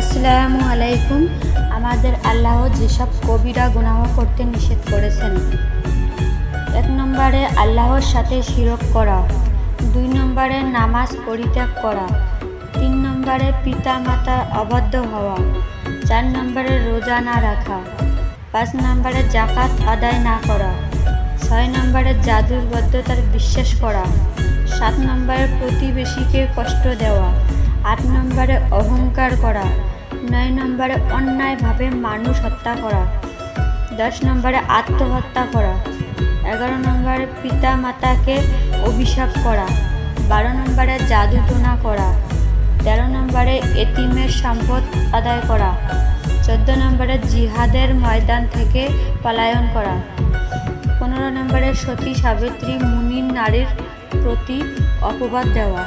আসসালামু আলাইকুম। আমাদের আল্লাহ যেসব কবিরা গুনাহ করতে নিষেধ করেছেন, 1 নম্বরে আল্লাহর সাথে শিরক করা, 2 নম্বরে নামাজ পরিত্যাগ করা, 3 নম্বরে পিতা মাতার অবাধ্য হওয়া, 4 নম্বরে রোজা না রাখা, 5 নম্বরে যাকাত আদায় না করা, 6 নম্বরে জাদুর বদ্ধতার বিশ্বাস করা, 7 নম্বরে প্রতিবেশীকে কষ্ট দেওয়া, 8 নম্বরে অহংকার করা, 9 নম্বরে অন্যায়ভাবে মানুষ হত্যা করা, 10 নম্বরে আত্মহত্যা করা, 11 নম্বরে পিতা মাতাকে অভিশাপ করা, 12 নম্বরে জাদুটোনা করা, 13 নম্বরে এতিমের সম্পদ আদায় করা, 14 নম্বরে জিহাদের ময়দান থেকে পলায়ন করা, 15 নম্বরে সতী সাবিত্রী মুনির নারীর প্রতি অপবাদ দেওয়া।